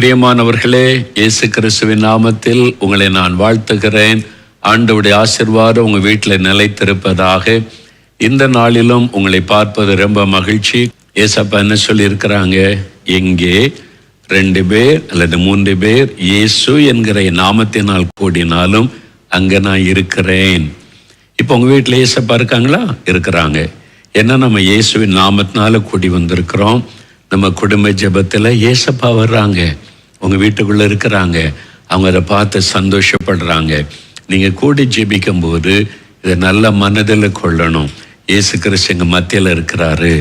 பிரியமானவர்களே, இயேசு கிறிஸ்துவின் நாமத்தில் உங்களை நான் வாழ்த்துகிறேன். ஆண்டவருடைய ஆசீர்வாதம் உங்கள் வீட்டில் நிலைத்திருப்பதாக. இந்த நாளிலும் உங்களை பார்ப்பது ரொம்ப மகிழ்ச்சி. ஏசப்பா என்ன சொல்லி இருக்கிறாங்க? எங்கே 2 பேர் அல்லது 3 பேர் இயேசு என்கிற நாமத்தினால் கூடினாலும் அங்கே நான் இருக்கிறேன். இப்போ உங்கள் வீட்டில் ஏசப்பா இருக்காங்களா? இருக்கிறாங்க. ஏன்னா நம்ம இயேசுவின் நாமத்தினால கூடி வந்திருக்கிறோம். நம்ம குடும்ப ஜெபத்தில் ஏசப்பா வர்றாங்க, உங்கள் வீட்டுக்குள்ளே இருக்கிறாங்க. அவங்க அதை பார்த்து சந்தோஷப்படுறாங்க. நீங்கள் கூடி ஜெபிக்கும் போது இதை நல்ல மனதில் கொள்ளணும். இயேசு கிறிஸ்து எங்கள் மத்தியில் இருக்கிறாரு,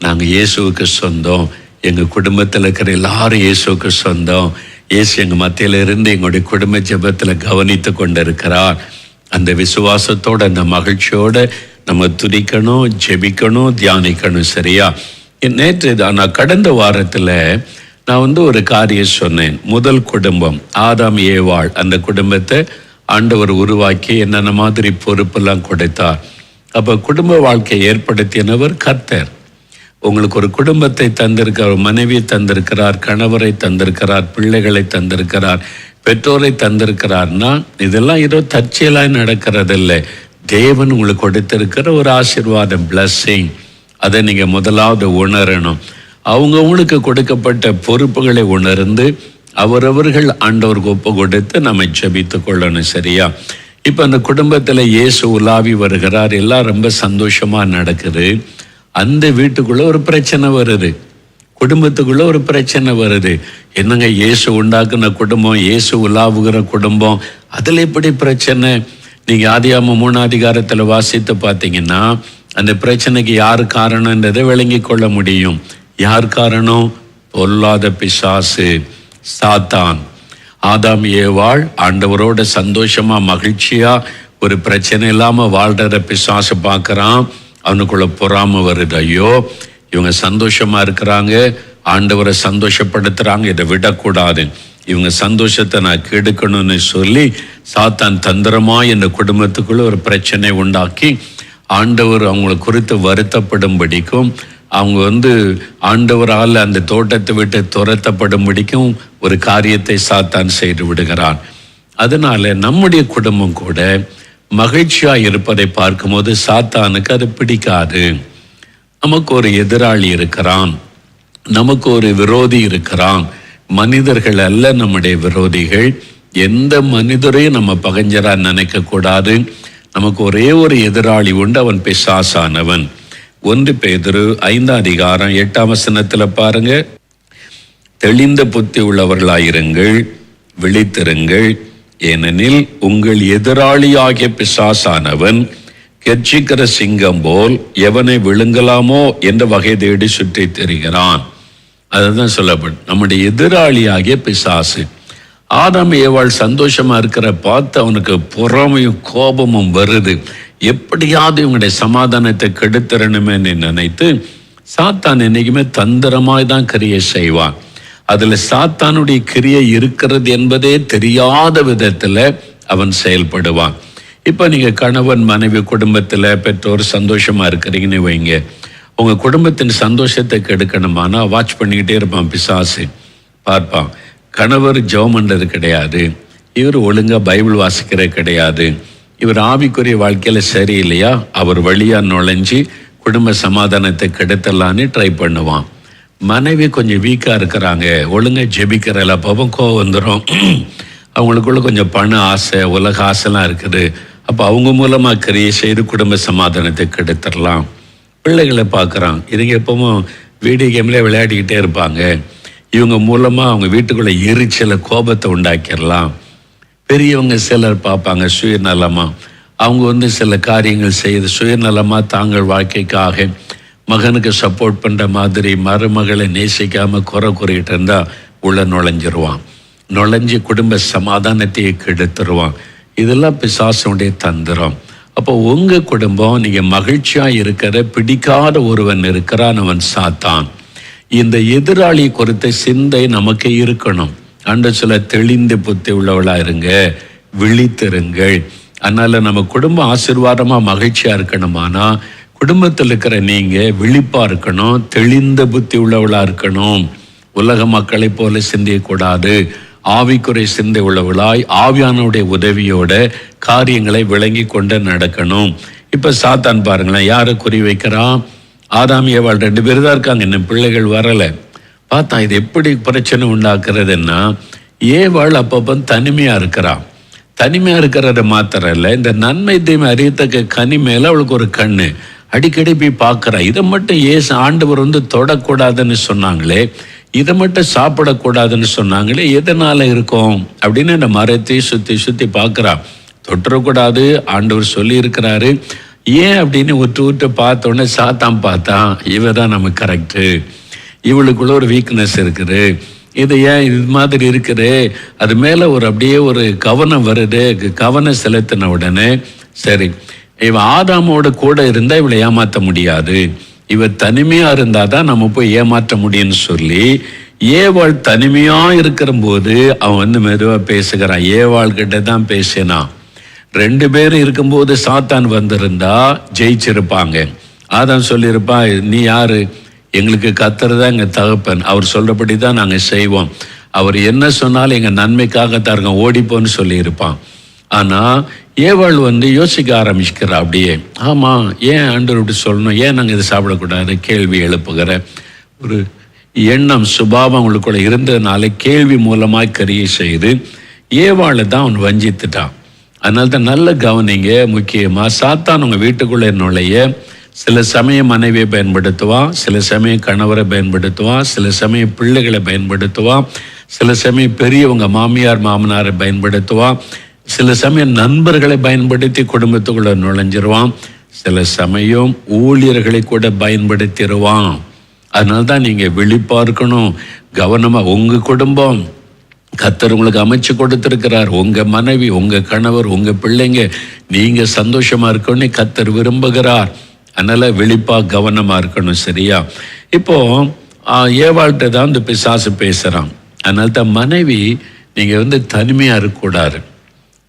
நாங்கள் இயேசுவுக்கு சொந்தம், எங்கள் குடும்பத்தில் இருக்கிற எல்லாரும் இயேசுவுக்கு சொந்தம். இயேசு எங்கள் மத்தியில் இருந்து எங்களுடைய குடும்ப ஜெபத்தில் கவனித்து கொண்டு இருக்கிறார். அந்த விசுவாசத்தோடு, அந்த மகிழ்ச்சியோடு நம்ம துதிக்கணும், ஜெபிக்கணும், தியானிக்கணும். சரியா? நேற்று நான் கடந்த வாரத்தில் நான் ஒரு காரியம் சொன்னேன். முதல் குடும்பம் ஆதாம் ஏவாள், அந்த குடும்பத்தை ஆண்டவர் உருவாக்கி என்னென்ன மாதிரி பொறுப்பெல்லாம் கொடுத்தார். அப்போ குடும்ப வாழ்க்கையை ஏற்படுத்தினவர் கர்த்தர். உங்களுக்கு ஒரு குடும்பத்தை தந்திருக்கிறார், மனைவி தந்திருக்கிறார், கணவரை தந்திருக்கிறார், பிள்ளைகளை தந்திருக்கிறார், பெற்றோரை தந்திருக்கிறார்னா இதெல்லாம் ஏதோ தற்செயலாய் நடக்கிறதில்லை. தேவன் உங்களுக்கு கொடுத்திருக்கிற ஒரு ஆசீர்வாதம், பிளஸ்ஸிங். அதை நீங்கள் முதலாவது உணரணும். அவங்கவுங்களுக்கு கொடுக்கப்பட்ட பொறுப்புகளை உணர்ந்து அவரவர்கள் ஆண்டவருக்கு ஒப்பு கொடுத்து நம்ம ஜெபித்து கொள்ளணும். சரியா? இப்போ அந்த குடும்பத்தில் இயேசு உலாவி வருகிறார், எல்லாம் ரொம்ப சந்தோஷமாக நடக்குது. அந்த வீட்டுக்குள்ளே ஒரு பிரச்சனை வருது, குடும்பத்துக்குள்ளே ஒரு பிரச்சனை வருது. என்னங்க, இயேசு உண்டாக்குன குடும்பம், இயேசு உலாவுகிற குடும்பம், அதில் எப்படி பிரச்சனை? நீங்கள் ஆதியாகமம் 3 அதிகாரத்தில் வாசித்து பார்த்தீங்கன்னா அந்த பிரச்சனைக்கு யார் காரணன்றதை விளங்கி கொள்ள முடியும். யார் காரணம்? பொல்லாத பிசாசு, சாத்தான். ஆதாம் ஏவாள் ஆண்டவரோட சந்தோஷமா மகிழ்ச்சியா ஒரு பிரச்சனை இல்லாம வாழ்ற பிசாசு பார்க்கறான். அவனுக்குள்ள பொறாமை வருது. ஐயோ, இவங்க சந்தோஷமா இருக்கிறாங்க, ஆண்டவரை சந்தோஷப்படுத்துறாங்க, இதை விடக்கூடாது, இவங்க சந்தோஷத்தை நான் கெடுக்கணும்னு சொல்லி சாத்தான் தந்திரமா இந்த குடும்பத்துக்குள்ள ஒரு பிரச்சனை உண்டாக்கி ஆண்டவர் அவங்களை குறித்து வருத்தப்படும்படிக்கும், அவங்க ஆண்டவரால் அந்த தோட்டத்தை விட்டு துரத்தப்படும்படிக்கும் ஒரு காரியத்தை சாத்தான் செய்து விடுகிறான். அதனால நம்முடைய குடும்பம் கூட மகிழ்ச்சியா இருப்பதை பார்க்கும்போது சாத்தானுக்கு அது பிடிக்காது. நமக்கு ஒரு எதிராளி இருக்கிறான், நமக்கு ஒரு விரோதி இருக்கிறான். மனிதர்கள் அல்ல நம்முடைய விரோதிகள். எந்த மனிதரையும் நம்ம பகைஞரா நினைக்க கூடாது. நமக்கு ஒரே ஒரு எதிராளி உண்டு, அவன் பிசாசானவன். 1 பேதுரு 5 அதிகாரம் 8 வசனத்தில் பாருங்க. தெளிந்த புத்தி உள்ளவர்களாயிருங்கள், விழித்திருங்கள், ஏனெனில் உங்கள் எதிராளியாகிய பிசாசானவன் கெர்ச்சிக்கிற சிங்கம் போல் எவனை விழுங்கலாமோ என்ற வகை தேடி சுற்றி திரிகிறான். அதுதான் சொல்லப்படும், நம்முடைய எதிராளியாகிய பிசாசு. ஆதாம் ஏவாள் சந்தோஷமா இருக்கிற பார்த்து அவனுக்கு பொறாமையும் கோபமும் வருது. எப்படியாவது இவங்களுடைய சமாதானத்தை கெடுத்துறணுமே நினைத்து சாத்தான் என்னைக்குமே தந்திரமாய் தான் கிரியை செய்வான். அதுல சாத்தானுடைய கிரியை இருக்கிறது என்பதே தெரியாத விதத்துல அவன் செயல்படுவான். இப்ப நீங்க கணவன் மனைவி குடும்பத்துல பெற்றோர் சந்தோஷமா இருக்கிறீங்கன்னு வைங்க. உங்க குடும்பத்தின் சந்தோஷத்தை கெடுக்கணுமானா வாட்ச் பண்ணிக்கிட்டே இருப்பான் பிசாசு. பார்ப்பான், கணவர் ஜெபம் பண்றது கிடையாது, இவர் ஒழுங்கா பைபிள் வாசிக்கிறது கிடையாது, இவர் ஆவிக்குரிய வாழ்க்கையில சரியில்லையா, அவர் வழியா நுழைஞ்சி குடும்ப சமாதானத்தை கெடுத்தலான்னு ட்ரை பண்ணுவான். மனைவி கொஞ்சம் வீக்கா இருக்கிறாங்க, ஒழுங்கா ஜெபிக்கிறல, பாவம் கோவம் வந்துடும். அவங்களுக்குள்ள கொஞ்சம் பண ஆசை, உலக ஆசைலாம் இருக்குது. அப்போ அவங்க மூலமா கிரியை செய்து குடும்ப சமாதானத்தை கெடுத்துடலாம். பிள்ளைகளை பார்க்குறான், இதுங்க எப்பவும் வீடியோ கேம்லேயே விளையாடிக்கிட்டே இருப்பாங்க, இவங்க மூலமாக அவங்க வீட்டுக்குள்ளே எரிச்சலை கோபத்தை உண்டாக்கிடலாம். பெரியவங்க சிலர் பார்ப்பாங்க சுயநலமாக, அவங்க சில காரியங்கள் செய்து சுயநலமாக தாங்கள் வாழ்க்கைக்காக மகனுக்கு சப்போர்ட் பண்ணுற மாதிரி மருமகளை நேசிக்காமல் குறை கூறிகிட்டு இருந்தால் உள்ள நுழைஞ்சிருவான். நுழைஞ்சி குடும்ப சமாதானத்தையே கெடுத்துருவான். இதெல்லாம் பிசாசுடைய தந்திரம். அப்போ உங்கள் குடும்பம் நீங்கள் மகிழ்ச்சியாக இருக்கிற பிடிக்காத ஒருவன் இருக்கிறான், அவன் சாத்தான். இந்த எதிராளி குறித்த சிந்தை நமக்கு இருக்கணும். அன்று சில தெளிந்த புத்தி உள்ளவளா இருங்க, விழித்திருங்கள். அதனால நம்ம குடும்பம் ஆசீர்வாதமா மகிழ்ச்சியா இருக்கணுமானா குடும்பத்தில் இருக்கிற நீங்க விழிப்பா இருக்கணும், தெளிந்த புத்தி உள்ளவளா இருக்கணும். உலக மக்களைப் போல சிந்தியக்கூடாது. ஆவிக்குறை சிந்தை உள்ளவர்களாய் ஆவியானுடைய உதவியோட காரியங்களை விளங்கி கொண்டு நடக்கணும். இப்ப சாத்தான் பாருங்களேன், யாரை குறி வைக்கிறான்? ஆதாம் ஏவாள் 2 பேர் தான் இருக்காங்க, இன்னும் பிள்ளைகள் வரலை. பார்த்தா இது எப்படி பிரச்சனை உண்டாக்குறதுன்னா, ஏவாள் அப்பப்போ தனிமையா இருக்கிறான். தனிமையா இருக்கிறத மாத்திரம் இல்லை, இந்த நன்மை தீமை அறியத்தக்க கனி மேல அவளுக்கு ஒரு கண்ணு, அடிக்கடி போய் பார்க்குறா. இதை மட்டும் ஆண்டவர் தொடக்கூடாதுன்னு சொன்னாங்களே, இதை மட்டும் சாப்பிடக்கூடாதுன்னு சொன்னாங்களே, எதனால இருக்கும் அப்படின்னு இந்த மரத்தை சுற்றி சுற்றி பார்க்குறா. தொற்றக்கூடாது ஆண்டவர் சொல்லி இருக்கிறாரு. ஏன் அப்படின்னு விட்டு பார்த்தோன்னே சாத்தான் பார்த்தான், இவ தான் நமக்கு கரெக்டு, இவளுக்குள்ள ஒரு வீக்னஸ் இருக்குது, இது ஏன் இது மாதிரி இருக்குது, அது மேலே அப்படியே ஒரு கவனம் வருது. கவனம் செலுத்தின உடனே சரி, இவன் ஆதாமோட கூட இருந்தால் இவளை ஏமாற்ற முடியாது, இவ தனிமையா இருந்தாதான் நம்ம போய் ஏமாற்ற முடியும்னு சொல்லி ஏவாள் தனிமையா இருக்கிற போது அவன் மெதுவா பேசுகிறான். ஏவாள் கிட்ட தான் பேசினான். 2 பேரும் இருக்கும்போது சாத்தான் வந்திருந்தா ஜெயிச்சிருப்பாங்க. ஆதாம் சொல்லியிருப்பான், நீ யாரு, எங்களுக்கு கர்த்தர் தான் எங்க தகப்பன், அவர் சொல்றபடி தான் நாங்க செய்வோம், அவர் என்ன சொன்னாலும் எங்க நன்மைக்காக தாருங்க, ஓடிப்போன்னு சொல்லியிருப்பான். ஆனா ஏவாள் யோசிக்க ஆரம்பிச்சுக்கிறா. அப்படியே ஆமா, ஏன் ஆண்டவர் இப்படி சொல்லணும், ஏன் நாங்கள் இதை சாப்பிடக்கூடாது கேள்வி எழுப்புகிற ஒரு எண்ணம் சுபாவம் அவங்களுக்குள்ள இருந்ததுனால கேள்வி மூலமாய் கரியை செய்து ஏவாளை தான் அவன் வஞ்சித்துட்டான். அதனால தான் நல்ல கவனிங்க. முக்கியமா சாத்தான் உங்க வீட்டுக்குள்ளே நுழைய சில சமயம் மனைவியை பயன்படுத்துவான், சில சமயம் கணவரை பயன்படுத்துவான், சில சமயம் பிள்ளைகளை பயன்படுத்துவான், சில சமயம் பெரியவங்க மாமியார் மாமனாரை பயன்படுத்துவான், சில சமயம் நண்பர்களை பயன்படுத்தி குடும்பத்துக்குள்ள நுழைஞ்சிருவான், சில சமயம் ஊழியர்களை கூட பயன்படுத்திடுவான். அதனால்தான் நீங்க விழிப்பா இருக்கணும், கவனமா. உங்க குடும்பம் கர்த்தர் உங்களுக்கு அமைச்சு கொடுத்திருக்கிறார், உங்க மனைவி, உங்க கணவர், உங்க பிள்ளைங்க நீங்க சந்தோஷமா இருக்கணும்னு கர்த்தர் விரும்புகிறார். அதனால விழிப்பா கவனமா இருக்கணும். சரியா? இப்போ ஏவாள்கிட்ட தான் இந்த பிசாசு பேசுறான். அதனால தான் மனைவி நீங்க தனிமையா இருக்கக்கூடாது.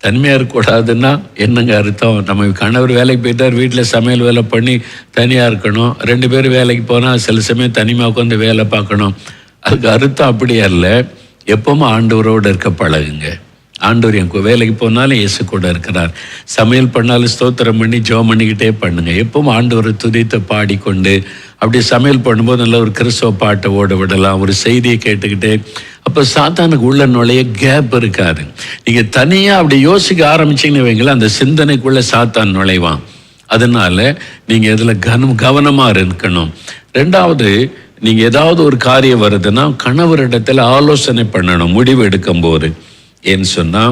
தனிமையாக இருக்கக்கூடாதுன்னா என்னங்க அர்த்தம்? நம்ம கணவர் வேலைக்கு போயிட்டார், வீட்டில் சமையல் வேலை பண்ணி தனியாக இருக்கணும். 2 பேர் வேலைக்கு போனால் சில சமயம் தனிமையாக உட்காந்து வேலை பார்க்கணும். அதுக்கு அர்த்தம் அப்படியே இல்லை. எப்பவுமே ஆண்டவரோடு இருக்க பழகுங்க. ஆண்டவர் என் வேலைக்கு போனாலும் இயேசு கூட இருக்கிறார், சமையல் பண்ணாலும் ஸ்தோத்திரம் பண்ணி ஜெபம் பண்ணிக்கிட்டே பண்ணுங்க. எப்பவும் ஆண்டவரை துதித்து பாடிக்கொண்டு அப்படி சமையல் பண்ணும்போது நல்ல ஒரு கிறிஸ்தவ பாட்டை ஓட விடலாம், ஒரு செய்தியை கேட்டுக்கிட்டு. அப்போ சாத்தானுக்கு உள்ள நுழைய கேப் இருக்காது. நீங்க தனியா அப்படி யோசிக்க ஆரம்பிச்சீங்கன்னு வைங்களேன், அந்த சிந்தனைக்குள்ள சாத்தான் நுழைவான். அதனால நீங்க இதுல கவனமா இருக்கணும். 2வது, நீங்க ஏதாவது ஒரு காரியம் வருதுன்னா கணவரிடத்துல ஆலோசனை பண்ணணும் முடிவு எடுக்கும் போது. ஏன்னு சொன்னா,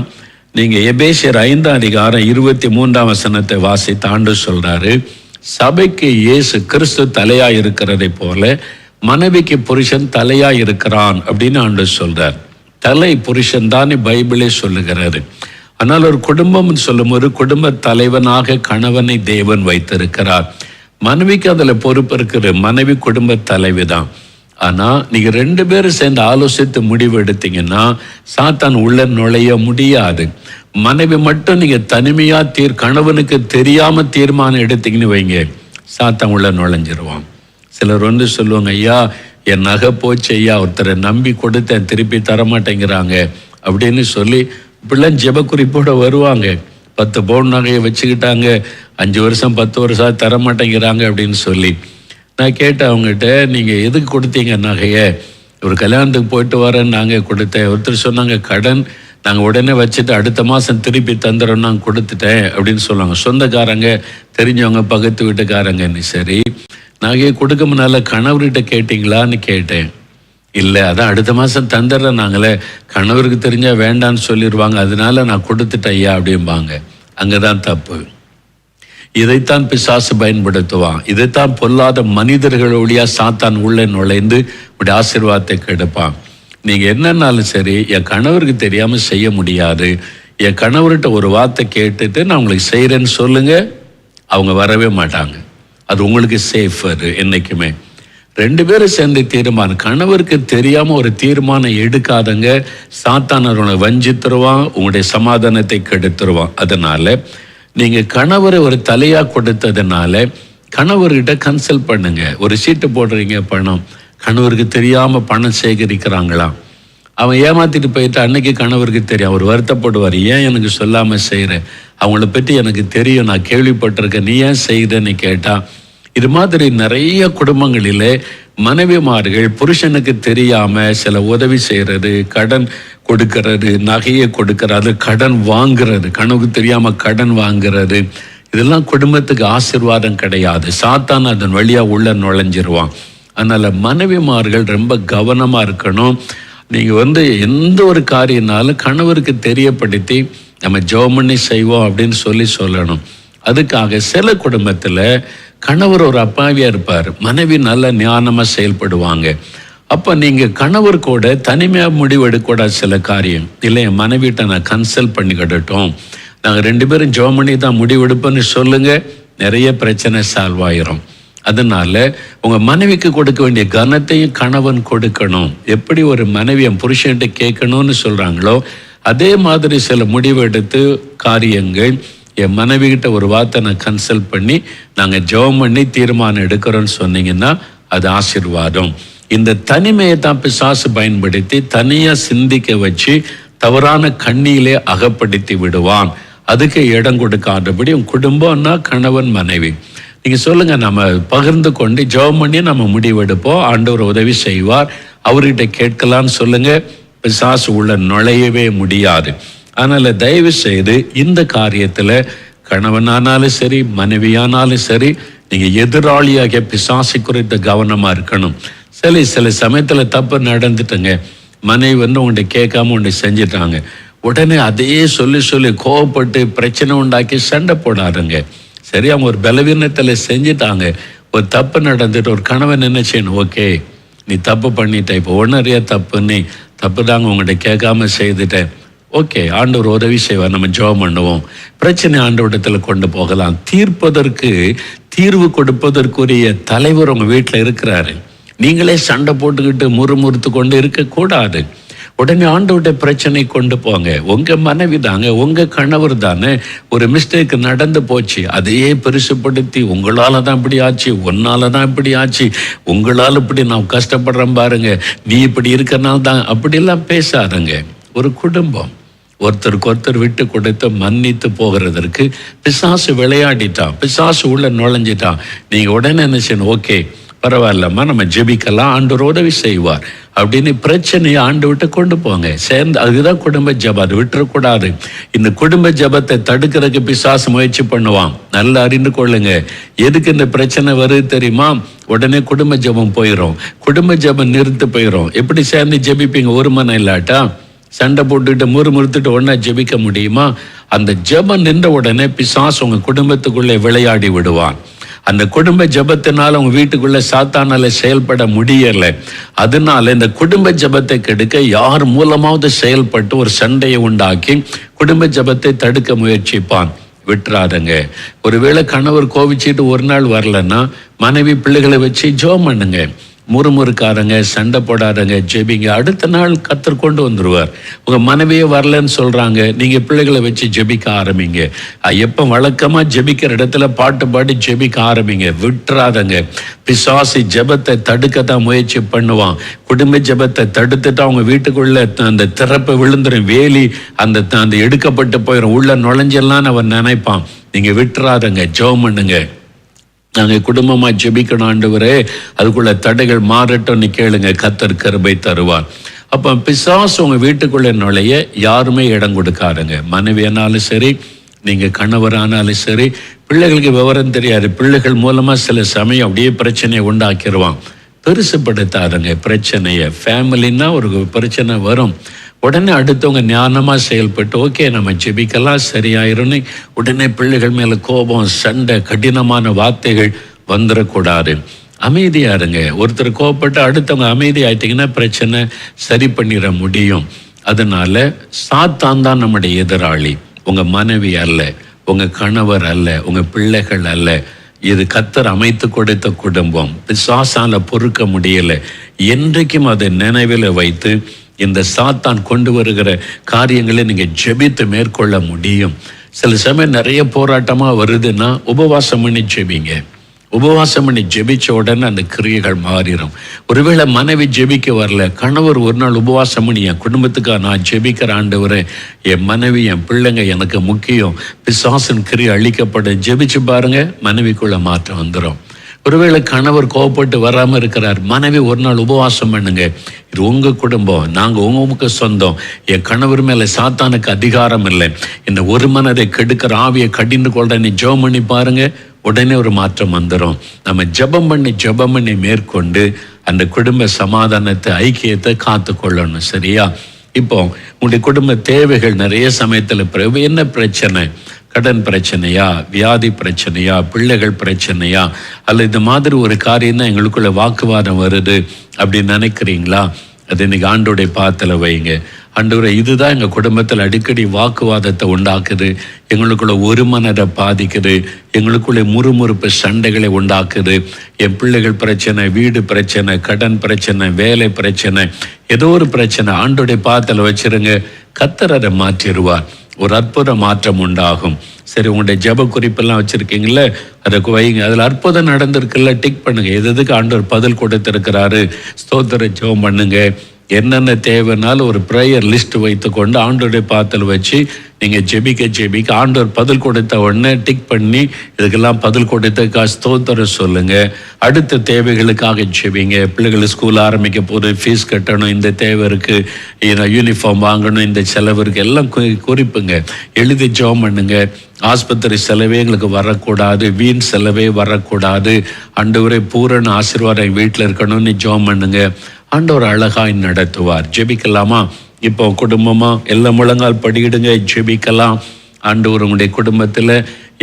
நீங்க எபேசியர் 5ஆம் அதிகாரம் 23ஆம் வசனத்தை வாசித்து ஆண்டவர் சொல்றாரு, சபைக்கு இயேசு கிறிஸ்து தலையா இருக்கிறதை போல மனைவிக்கு புருஷன் தலையா இருக்கிறான் அப்படின்னு ஆண்டவர் சொல்றார். தலை புருஷன் தான் பைபிளே சொல்லுகிறாரு. ஆனால் ஒரு குடும்பம் சொல்லும் ஒரு குடும்ப தலைவனாக கணவனை தேவன் வைத்திருக்கிறார். மனைவிக்கு அதுல பொறுப்பு இருக்கிற மனைவி குடும்ப தலைவி தான். ஆனா நீங்க 2 பேரும் சேர்ந்து ஆலோசித்து முடிவு எடுத்தீங்கன்னா சாத்தான் உள்ள நுழைய முடியாது. மனைவி மட்டும் நீங்க தனிமையா கணவனுக்கு தெரியாம தீர்மானம் எடுத்தீங்கன்னு வைங்க, சாத்தான் உள்ள நுழைஞ்சிருவான். சிலர் சொல்லுவாங்க, ஐயா என் நகை போச்சு ஐயா, ஒருத்தரை நம்பி கொடுத்தேன் திருப்பி தரமாட்டேங்கிறாங்க அப்படின்னு சொல்லி இப்படிலாம் ஜெப குறிப்போட வருவாங்க. 10 பவுன் நகையை வச்சுக்கிட்டாங்க, 5 வருஷம் 10 வருஷம் தரமாட்டேங்கிறாங்க அப்படின்னு சொல்லி. நான் கேட்டேன் அவங்ககிட்ட, நீங்கள் எதுக்கு கொடுத்தீங்க நகையை? ஒரு கல்யாணத்துக்கு போயிட்டு வரேன்னு நாங்கள் கொடுத்தேன். ஒருத்தர் சொன்னாங்க, கடன் நாங்கள் உடனே வச்சுட்டு அடுத்த மாதம் திருப்பி தந்துடுறோம், நாங்கள் கொடுத்துட்டேன் அப்படின்னு சொல்லுவாங்க. சொந்தக்காரங்க, தெரிஞ்சவங்க, பக்கத்து வீட்டுக்காரங்கன்னு. சரி, நகையை கொடுக்க முன்னால கணவர்கிட்ட கேட்டிங்களான்னு கேட்டேன். இல்லை, அதான் அடுத்த மாதம் தந்துடுறேன் நாங்களே, கணவருக்கு தெரிஞ்சால் வேண்டான்னு சொல்லிடுவாங்க, அதனால நான் கொடுத்துட்டேன் ஐயா அப்படிம்பாங்க. அங்கே தான் தப்பு. இதைத்தான் பிசாசு பயன்படுத்துவான். இதைத்தான் பொல்லாத மனிதர்களுடைய சாத்தான் உள்ளே நுழைந்து இப்படி ஆசீர்வாதத்தை கெடுப்பான். நீங்கள் என்னன்னாலும் சரி, என் கணவருக்கு தெரியாமல் செய்ய முடியாது, என் கணவர்கிட்ட ஒரு வார்த்தை கேட்டுட்டு நான் உங்களுக்கு செய்கிறேன்னு சொல்லுங்க, அவங்க வரவே மாட்டாங்க. அது உங்களுக்கு சேஃபர் என்னைக்குமே. 2 பேரும் சேர்ந்து தீர்மானம், கணவருக்கு தெரியாம ஒரு தீர்மானம் எடுக்காதங்க. சாத்தான் அவனை வஞ்சித்துருவான், உங்களுடைய சமாதானத்தை கெடுத்துருவான். அதனால நீங்க கணவரை ஒரு தலையா கொடுத்ததுனால கணவர்கிட்ட கன்சல்ட் பண்ணுங்க. ஒரு சீட்டு போடுறீங்க பணம், கணவருக்கு தெரியாமல் பணம் சேகரிக்கிறாங்களாம். அவன் ஏமாத்திட்டு போயிட்டு அன்னைக்கு கணவருக்கு தெரியும். அவர் வருத்தப்படுவார், ஏன் எனக்கு சொல்லாமல் செய்கிற, அவங்கள பற்றி எனக்கு தெரியும், நான் கேள்விப்பட்டிருக்கேன், நீ ஏன் செய்கிறேன்னு கேட்டால். இது மாதிரி நிறைய குடும்பங்களிலே மனைவிமார்கள் புருஷனுக்கு தெரியாமல் சில உதவி செய்கிறது, கடன் கொடுக்கறது, நகையை கொடுக்கறது, கடன் வாங்குறது, கணவனுக்கு தெரியாமல் கடன் வாங்குறது, இதெல்லாம் குடும்பத்துக்கு ஆசீர்வாதம் கிடையாது. சாத்தான் அதன் வழியாக உள்ள நுழைஞ்சிருவான். அதனால் மனைவிமார்கள் ரொம்ப கவனமாக இருக்கணும். நீங்கள் எந்த ஒரு காரியம்னாலும் கணவருக்கு தெரியப்படுத்தி நம்ம ஜெபம் பண்ணி செய்வோம் அப்படின்னு சொல்லணும். அதுக்காக சில குடும்பத்தில் கணவர் ஒரு அப்பாவியாக இருப்பார், மனைவி நல்ல ஞானமாக செயல்படுவாங்க. அப்போ நீங்கள் கணவர் கூட தனிமையாக முடிவு எடுக்கக்கூடாது. சில காரியம் இல்லை, என் மனைவிட்ட நான் கன்சல்ட் பண்ணிக்கிட்டோம், நாங்கள் 2 பேரும் ஜெபம் பண்ணி தான் முடிவெடுப்போன்னு சொல்லுங்கள், நிறைய பிரச்சனை சால்வ் ஆயிரும். அதனால உங்கள் மனைவிக்கு கொடுக்க வேண்டிய கனத்தையும் கணவன் கொடுக்கணும். எப்படி ஒரு மனைவி என் புருஷன்கிட்ட கேட்கணும்னு சொல்கிறாங்களோ, அதே மாதிரி சில முடிவெடுத்து காரியங்கள், என் மனைவிகிட்ட ஒரு வார்த்தை நான் கன்சல்ட் பண்ணி நாங்கள் ஜெபம் பண்ணி தீர்மானம் எடுக்கிறோன்னு சொன்னீங்கன்னா அது ஆசீர்வாதம். இந்த தனிமையை தான் பிசாசு பயன்படுத்தி தனியாக சிந்திக்க வச்சு தவறான கண்ணியிலே அகப்படுத்தி விடுவான். அதுக்கு இடம் கொடுக்காதபடி உன் குடும்பம்னா கணவன் மனைவி நீங்கள் சொல்லுங்கள், நம்ம பகிர்ந்து கொண்டு ஜெபம் பண்ணி நம்ம முடிவெடுப்போம், ஆண்டவர் உதவி செய்வார், அவர்கிட்ட கேட்கலான்னு சொல்லுங்கள். பிசாசு உள்ள நுழையவே முடியாது. அதனால் தயவு செய்து இந்த காரியத்தில் கணவனானாலும் சரி மனைவியானாலும் சரி நீங்கள் எதிராளியாகிய பிசாசு குறித்த கவனமாக இருக்கணும். சில சமயத்தில் தப்பு நடந்துட்டுங்க, மனைவி உங்கள்கிட்ட கேட்காம ஒன்று செஞ்சிட்டாங்க, உடனே அதையே சொல்லி கோவப்பட்டு பிரச்சனை உண்டாக்கி சண்டை போடாதுங்க. சரி, அவங்க ஒரு பலவீனத்தில் செஞ்சிட்டாங்க, ஒரு தப்பு நடந்துட்டு ஒரு கணவன் என்ன செய்யணும், ஓகே நீ தப்பு பண்ணிட்ட, இப்போ ஒன்றறியா தப்பு தாங்க உங்கள்கிட்ட கேட்காம செய்துட்டேன், ஓகே ஆண்டவர் உதவி செய்வார், நம்ம ஜெபம் பண்ணுவோம், பிரச்சனை ஆண்டவரிடத்தில் கொண்டு போகலாம். தீர்வு கொடுப்பதற்குரிய தலைவர் உங்கள் வீட்டில் இருக்கிறாரு. நீங்களே சண்டை போட்டுக்கிட்டு முறுமுறுத்து கொண்டு இருக்கக்கூடாது. உடனே ஆண்டவருடைய பிரச்சனை கொண்டு போங்க. உங்கள் மனைவி தாங்க, உங்கள் கணவர் தானே, ஒரு மிஸ்டேக் நடந்து போச்சு, அதையே பெருசுப்படுத்தி உங்களால் தான் இப்படி ஆச்சு, உன்னால தான் இப்படி ஆச்சு, உங்களால் இப்படி நான் கஷ்டப்படுறேன் பாருங்க, நீ இப்படி இருக்கனால தான், அப்படிலாம் பேசாதங்க. ஒரு குடும்பம் ஒருத்தருக்கு ஒருத்தர் விட்டு கொடுத்து மன்னித்து போகிறதற்கு பிசாசு விளையாடிட்டான், பிசாசு உள்ள நுழைஞ்சிட்டான். நீங்கள் உடனே என்ன செய்யணும், ஓகே பரவாயில்லம்மா நம்ம ஜெபிக்கலாம், ஆண்டவர் உதவி செய்வார் அப்படின்னு பிரச்சனையை ஆண்டு விட்டு கொண்டு போங்க சேர்ந்து. அதுதான் குடும்ப ஜெபம், அது விட்டுறக்கூடாது. இந்த குடும்ப ஜெபத்தை தடுக்கிறதுக்கு பிசாசு முயற்சி பண்ணுவான். நல்லா அறிந்து கொள்ளுங்க. எதுக்கு இந்த பிரச்சனை வருது தெரியுமா? உடனே குடும்ப ஜெபம் போயிடும், குடும்ப ஜெபம் நிறுத்து போயிடும். எப்படி சேர்ந்து ஜெபிப்பீங்க? ஒரு மனம் இல்லாட்டா சண்டை போட்டுக்கிட்டு முறுமுறுத்துட்டு ஒன்றா ஜெபிக்க முடியுமா? அந்த ஜெபம் நின்ற உடனே பிசாசு உங்க குடும்பத்துக்குள்ளே விளையாடி விடுவான். அந்த குடும்ப ஜெபத்தினால உங்க வீட்டுக்குள்ள சாத்தானால செயல்பட முடியலை. அதனால இந்த குடும்ப ஜெபத்தை கெடுக்க யார் மூலமாவது செயல்பட்டு ஒரு சண்டையை உண்டாக்கி குடும்ப ஜெபத்தை தடுக்க முயற்சிப்பான். விட்டுறாதங்க. ஒருவேளை கணவர் கோவிச்சிட்டு ஒரு நாள் வரலன்னா மனைவி பிள்ளைகளை வச்சு ஜெபம் பண்ணுங்க. முறுமுறுக்காரங்க, சண்டை போடாதங்க, ஜெபிங்க. அடுத்த நாள் கர்த்தர் கொண்டு வந்துடுவார். உங்கள் மனைவியே வரலன்னு சொல்கிறாங்க, நீங்கள் பிள்ளைகளை வச்சு ஜெபிக்க ஆரம்பிங்க. எப்போ வழக்கமாக ஜெபிக்கிற இடத்துல பாட்டு பாடி ஜெபிக்க ஆரம்பிங்க. விட்டுறாதங்க. பிசாசு ஜெபத்தை தடுக்கத்தான் முயற்சி பண்ணுவான். குடும்ப ஜெபத்தை தடுத்துட்டு அவங்க வீட்டுக்குள்ள அந்த திறப்பை விழுந்துடும், வேலி அந்த எடுக்கப்பட்டு போயிடும், உள்ள நுழைஞ்செல்லாம் அவன் நினைப்பான். நீங்கள் விட்டுறாதங்க, ஜெபம் பண்ணுங்க. நாங்கள் குடும்பமாக ஜெபிக்கணும் ஆண்டவரே, அதுக்குள்ள தடைகள் மாறட்டும்னு கேளுங்க, கர்த்தர் கிருபை தருவார். அப்போ பிசாசு உங்கள் வீட்டுக்குள்ளே நுழைய யாருமே இடம் கொடுக்காதுங்க. மனைவியானாலும் சரி, நீங்கள் கணவரானாலும் சரி. பிள்ளைகளுக்கு விவரம் தெரியாது, பிள்ளைகள் மூலமாக சில சமயம் அப்படியே பிரச்சனையை உண்டாக்கிடுவான். பெருசுப்படுத்தாதுங்க பிரச்சனையை. ஃபேமிலின்னா ஒரு பிரச்சனை வரும், உடனே அடுத்தவங்க ஞானமாக செயல்பட்டு ஓகே நம்ம ஜெபிக்கலாம் சரியாயிருன்னு உடனே பிள்ளைகள் மேலே கோபம், சண்டை, கடினமான வார்த்தைகள் வந்துடக்கூடாது. அமைதியாக இருங்க. ஒருத்தர் கோபப்பட்டு அடுத்தவங்க அமைதி ஆயிட்டிங்கன்னா பிரச்சனை சரி பண்ணிட முடியும். அதனால சாத்தான் தான் நம்முடைய எதிராளி, உங்கள் மனைவி அல்ல, உங்கள் கணவர் அல்ல, உங்கள் பிள்ளைகள் அல்ல. இது கர்த்தர் அமைத்து கொடுத்த குடும்பம். பிசாசால பொறுக்க முடியலை. என்றைக்கும் அதை நினைவில் வைத்து இந்த சாத்தான் கொண்டு வருகிற காரியங்களை நீங்கள் ஜெபித்து மேற்கொள்ள முடியும். சில சமயம் நிறைய போராட்டமாக வருதுன்னா உபவாசம் பண்ணி ஜெபிங்க. உபவாசம் பண்ணி ஜெபிச்ச உடனே அந்த கிரியைகள் மாறிடும். ஒருவேளை மனைவி ஜெபிக்க வரல, கணவர் ஒரு நாள் உபவாசம் பண்ணி என் குடும்பத்துக்காக நான் ஜெபிக்கிற ஆண்டவரே, என் மனைவி என் பிள்ளைங்க எனக்கு முக்கியம், பிசாசின் கிரியை அழிக்கப்படும், ஜெபிச்சு பாருங்க, மனைவிக்குள்ள மாற்றம் வந்துடும். ஒருவேளை கணவர் கோவப்பட்டு வராமல் இருக்கிறார், மனைவி ஒரு நாள் உபவாசம் பண்ணுங்க, இது உங்க குடும்பம், நாங்க உங்களுக்கு சொந்தம், என் கணவர் மேல சாத்தானுக்கு அதிகாரம் இல்லை, இந்த ஒரு மனதை கெடுக்கிற ஆவியை கடிந்து கொள்ள நீ ஜெபம் பண்ணி பாருங்க, உடனே ஒரு மாற்றம் வந்துடும். நம்ம ஜெபம் பண்ணி மேற்கொண்டு அந்த குடும்ப சமாதானத்தை, ஐக்கியத்தை காத்து கொள்ளணும். சரியா? இப்போ உங்களுடைய குடும்ப தேவைகள் நிறைய சமயத்தில் என்ன பிரச்சனை? கடன் பிரச்சனையா, வியாதி பிரச்சனையா, பிள்ளைகள் பிரச்சனையா, அல்ல இந்த மாதிரி ஒரு காரியம் தான் எங்களுக்குள்ள வாக்குவாதம் வருது அப்படின்னு நினைக்கிறீங்களா? அது இன்னைக்கு ஆண்டோடைய பாதத்துல வைங்க. ஆண்டவரே, இதுதான் எங்கள் குடும்பத்தில் அடிக்கடி வாக்குவாதத்தை உண்டாக்குது, எங்களுக்குள்ள ஒரு மனதை பாதிக்குது, எங்களுக்குள்ள முறுமுறுப்பு சண்டைகளை உண்டாக்குது, என் பிள்ளைகள் பிரச்சனை, வீடு பிரச்சனை, கடன் பிரச்சனை, வேலை பிரச்சனை, ஏதோ ஒரு பிரச்சனை ஆண்டோடைய பாதத்தில் வச்சிருங்க. கர்த்தர் அதை மாற்றிடுவார், ஒரு அற்புத மாற்றம் உண்டாகும். சரி, உங்களுடைய ஜெப குறிப்பெல்லாம் வச்சிருக்கீங்களே, அதை வைங்க. அதில் அற்புதம் நடந்திருக்குல்ல, டிக் பண்ணுங்க. எதுக்கு ஆண்டவர் பதில் கொடுத்திருக்கிறாரு, ஸ்தோத்திர ஜெபம் பண்ணுங்க. என்னென்ன தேவைனாலும் ஒரு ப்ரேயர் லிஸ்ட் வைத்து கொண்டு ஆண்டோடைய பாதத்தில் வச்சு நீங்கள் ஜெபிக்க ஆண்டவர் பதில் கொடுத்த உடனே டிக் பண்ணி இதுக்கெல்லாம் பதில் கொடுத்ததுக்காக ஸ்தோத்திரம் சொல்லுங்க. அடுத்த தேவைகளுக்காக ஜெபிங்க. பிள்ளைகள் ஸ்கூல் ஆரம்பிக்க போது ஃபீஸ் கட்டணும், இந்த தேவை இருக்கு, யூனிஃபார்ம் வாங்கணும், இந்த செலவு இருக்கு, எல்லாம் குறிப்புங்க, எழுதி ஜெபம் பண்ணுங்க. ஆஸ்பத்திரி செலவே எங்களுக்கு வரக்கூடாது, வீண் செலவே வரக்கூடாது, ஆண்டவரே பூரண ஆசீர்வாதம் வீட்டில் இருக்கணும்னு ஜெபம் பண்ணுங்க. ஆண்டவர் அழகாய் நடத்துவார். ஜெபிக்கலாமா? இப்போ குடும்பமா எல்லாம் முழங்கால் படியிடுங்க, ஜெபிக்கலாம். ஆண்டவர் உங்களுடைய குடும்பத்தில்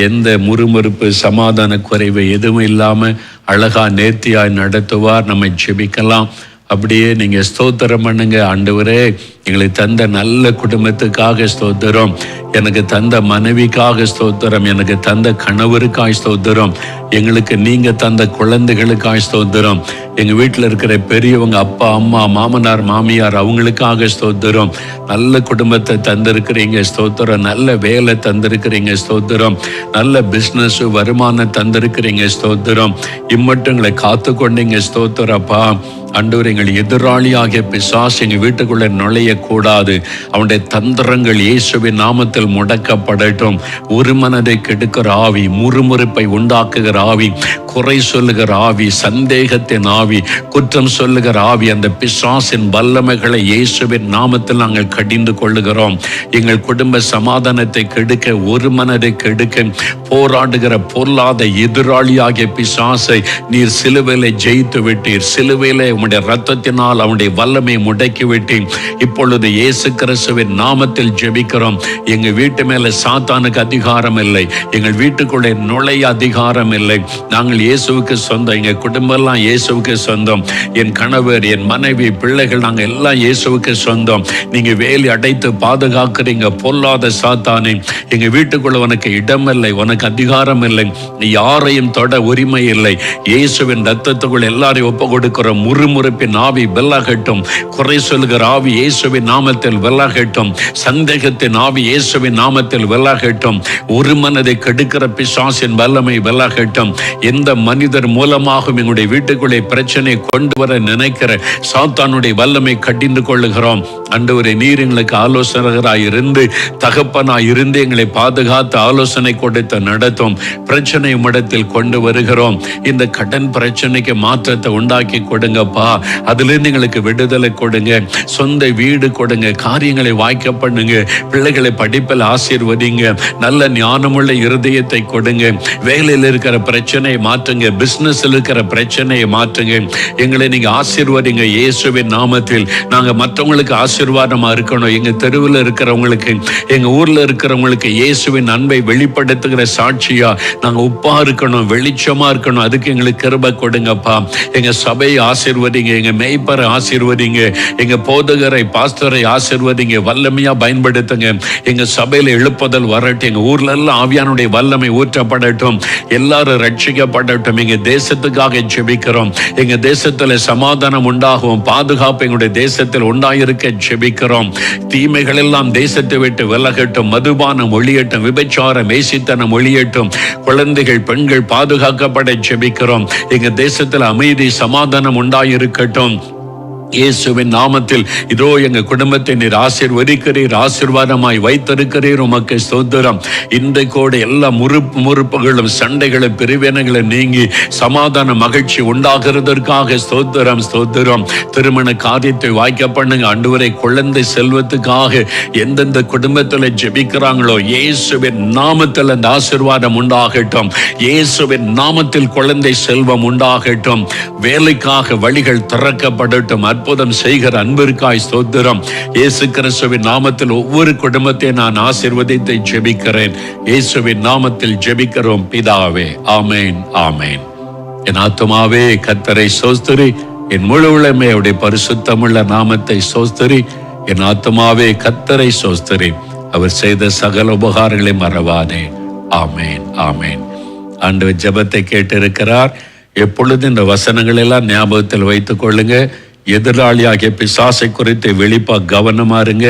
எந்த முறுமுறுப்பு, சமாதான குறைவு எதுவும் இல்லாமல் அழகா நேர்த்தியாய் நடத்துவார். நம்ம ஜெபிக்கலாம். அப்படியே நீங்கள் ஸ்தோத்திரம் பண்ணுங்க. ஆண்டவரே, எங்களுக்கு தந்த நல்ல குடும்பத்துக்காக ஸ்தோத்திரம், எனக்கு தந்த மனைவிக்காக ஸ்தோத்திரம், எனக்கு தந்த கணவருக்காய் ஸ்தோத்திரம், எங்களுக்கு நீங்க தந்த குழந்தைகளுக்காய் ஸ்தோத்திரம், எங்க வீட்டில் இருக்கிற பெரியவங்க, அப்பா அம்மா, மாமனார் மாமியார், அவங்களுக்காக ஸ்தோத்திரம். நல்ல குடும்பத்தை தந்திருக்கிறீங்க ஸ்தோத்திரம், நல்ல வேலை தந்திருக்கிறீங்க ஸ்தோத்திரம், நல்ல பிஸ்னஸ் வருமானம் தந்திருக்கிறீங்க ஸ்தோத்திரம், இம்மட்டும் எங்களை காத்து கொண்டீங்க ஸ்தோத்திரப்பா. ஆண்டவர், எங்கள் எதிராளியாகிய பிசாசு எங்க வீட்டுக்குள்ள நுழையக்கூடாது, அவனுடைய தந்திரங்கள் இயேசுவின் நாமத்தில் முடக்கப்படட்டும். ஒரு மனதை கெடுக்கிற ஆவி, முறுமுறுப்பை உண்டாக்குகிற ஆவி, குறை சொல்லுகிற ஆவி, சந்தேகத்தின் ஆவி, குற்றம் சொல்லுகிற ஆவி, அந்த பிசாசின் வல்லமைகளை இயேசுவின் நாமத்தில் நாங்கள் கடிந்து கொள்ளுகிறோம். எங்கள் குடும்ப சமாதானத்தை கெடுக்க, ஒரு மனதை கெடுக்க போராடுகிற பொருளாத எதிராளியாகிய பிசாசை நீர் சிலுவையிலே ஜெயித்து விட்டீர். சிலுவையிலே உம்முடைய ரத்தத்தினால் அவனுடைய வல்லமை முடக்கி விட்டேன். இப்பொழுது இயேசு கிறிஸ்துவின் நாமத்தில் ஜெபிக்கிறோம். எங்க வீட்டு மேல சாத்தானுக்கு அதிகாரம் இல்லை, எங்கள் வீட்டுக்குள்ளே நுழைய அதிகாரம் இல்லை. நாங்கள் இயேசுவுக்கு சொந்தம், எங்க குடும்பம் எல்லாம் இயேசுவுக்கு சொந்தம், என் கணவர், என் மனைவி, பிள்ளைகள், நாங்கள் எல்லாம் இயேசுவுக்கு சொந்தம். நீங்க வேலி அடைத்து பாதுகாக்கிறீங்க. பொல்லாத சாத்தானே, எங்க வீட்டுக்குள்ள உனக்கு இடம் இல்லை, உனக்கு அதிகாரம் இல்லை, நீ யாரையும் தொட உரிமை இல்லை. இயேசுவின் ரத்தத்துக்குள் எல்லாரையும் ஒப்பு கொடுக்கிற முறுமுறுப்பின் ஆவி வெல்லாகட்டும், குறை சொல்லுகிற ஆவி இயேசுவின் நாமத்தில் வெல்லாகட்டும், சந்தேகத்தின் ஆவி இயேசுவின் நாமத்தில் வெல்லாகட்டும், ஒரு மனதை கெடுக்கிற பிசாசின் வல்லமை வெல்லாகட்டும். எந்த மனிதர் மூலமாகவும் எங்களுடைய வீட்டுக்குள்ளே பிரச்சனை கொண்டு வர நினைக்கிற சாத்தானுடைய வல்லமை கடிந்து கொள்ளுகிறோம். ஆண்டவரே, நீர் எங்களுக்கு ஆலோசகராய் இருந்து, தகப்பனாய் இருந்து எங்களை பாதுகாத்து ஆலோசனை கொடுத்து நடத்தும். பிரச்சனை இடத்தில் கொண்டு வருகிறோம். இந்த கடன் பிரச்சனைக்கு மாற்றத்தை உண்டாக்கி கொடுங்கப்பா, அதிலிருந்து எங்களுக்கு விடுதலை கொடுங்க, சொந்த வீடு கொடுங்க, காரியங்களை வாய்க்க பண்ணுங்க, பிள்ளைகளை படிப்பில் ஆசீர்வதிங்க, நல்ல ஞானமுள்ள இருதயத்தை கொடுங்க, வேலையில் இருக்கிற பிரச்சனையை மாற்றுங்க, பிசினஸ்ல இருக்கிற பிரச்சனையை மாற்றுங்க, எங்களை நீங்க ஆசீர்வதிங்க இயேசுவின் நாமத்தில். நாங்க மற்றவங்களுக்கு ஆசீர்வாதமா இருக்கணும், எங்க தெருவில் இருக்கிறவங்களுக்கு, எங்க ஊர்ல இருக்கிறவங்களுக்கு இயேசுவின் அன்பை வெளிப்படுத்துகிற சாட்சியா நாங்க உப்பா இருக்கணும், வெளிச்சமா இருக்கணும். அதுக்கு எங்களுக்கு கிருபை கொடுங்கப்பா. எங்க சபையை ஆசீர்வதி ஆசீர்வதிங்க, எங்க மேய்ப்பரை ஆசீர்வதிங்க, எங்க போதகரை பாஸ்டரை ஆசீர்வதிங்க, வல்லமையா பயன்படுத்துங்க. எங்க சபையில எழுப்புதல் வரட்டும், எங்க ஊர்ல எல்லாம் ஆவியானுடைய வல்லமை ஊற்றப்படட்டும், எல்லாரும் ரட்சிக்கப்படட்டும். எங்க தேசத்துக்காக ஜெபிக்கிறோம். எங்க தேசத்துல சமாதானம் உண்டாகும், பாதுகாப்பு எங்களுடைய தேசத்தில் உண்டாயிருக்க ஜெபிக்கிறோம். தீமைகள் எல்லாம் தேசத்தை விட்டு விலகட்டும், மதுபானம் ஒழியட்டும், விபச்சாரம் வேசித்தனம் ஒழியட்டும், குழந்தைகள் பெண்கள் பாதுகாக்கப்பட ஜெபிக்கிறோம். எங்க தேசத்தில் அமைதி சமாதானம் உண்டாயிருக்கட்டும். இயேசுவின் நாமத்தில் இதோ எங்க குடும்பத்தை நீர் ஆசீர்வதிக்கிறீர், ஆசீர்வாதமாய் வைத்திருக்கிறீர். உமக்கு ஸ்தோத்திரம். இன்றைக்கோடு எல்லா முறுப்புகளும் சண்டைகளும் பிரிவினைகளும் நீங்கி சமாதான மகிழ்ச்சி உண்டாகிறதற்காக ஸ்தோத்திரம், ஸ்தோத்திரம். திருமண காரியத்தை வாய்க்க பண்ணுங்க ஆண்டவரே. குழந்தை செல்வத்துக்காக எந்தெந்த குடும்பத்தில் ஜெபிக்கிறாங்களோ இயேசுவின் நாமத்தில் அந்த ஆசீர்வாதம் உண்டாகட்டும். இயேசுவின் நாமத்தில் குழந்தை செல்வம் உண்டாகட்டும். வேலைக்காக வழிகள் திறக்கப்படட்டும். அற்புதம் செய்கிற அன்பிற்காய் ஸ்தோத்திரம். இயேசு கிறிஸ்துவின் நாமத்தில் ஒவ்வொரு குடும்பத்தை நான் ஆசீர்வதித்து ஜெபிக்கிறேன். இயேசுவின் நாமத்தில் ஜெபிக்கிறோம் பிதாவே. ஆமேன், ஆமேன். என் ஆத்துமாவே கர்த்தரை ஸ்தோத்திரி, என் முழு உள்ளமே அவருடைய பரிசுத்தமுள்ள நாமத்தை ஸ்தோத்திரி. என் ஆத்துமாவே கர்த்தரை ஸ்தோத்திரி, அவர் செய்த சகல உபகாரங்களை மறவாதே. ஆமேன், ஆமேன். ஆண்டவர் ஜெபத்தை கேட்டிருக்கிறார். எப்பொழுது இந்த வசனங்கள் எல்லாம் ஞாபகத்தில் வைத்துக் கொள்ளுங்க. எதிராளியாகிய பிசாசை குறித்து வெளிப்பா கவனமா இருங்க.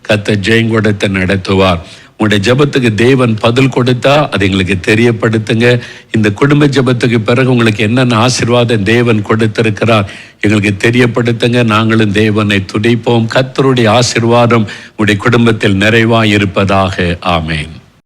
கர்த்தர் ஜெயங்கொடத்தை நடத்துவார். உங்களுடைய ஜெபத்துக்கு தேவன் பதில் கொடுத்தா அது எங்களுக்கு தெரியப்படுத்துங்க. இந்த குடும்ப ஜெபத்துக்கு பிறகு உங்களுக்கு என்னென்ன ஆசீர்வாதம் தேவன் கொடுத்திருக்கிறார் எங்களுக்கு தெரியப்படுத்துங்க. நாங்களும் தேவனை துதிப்போம். கர்த்தருடைய ஆசீர்வாதம் உங்களுடைய குடும்பத்தில் நிறைவாய் இருப்பதாக. ஆமேன்.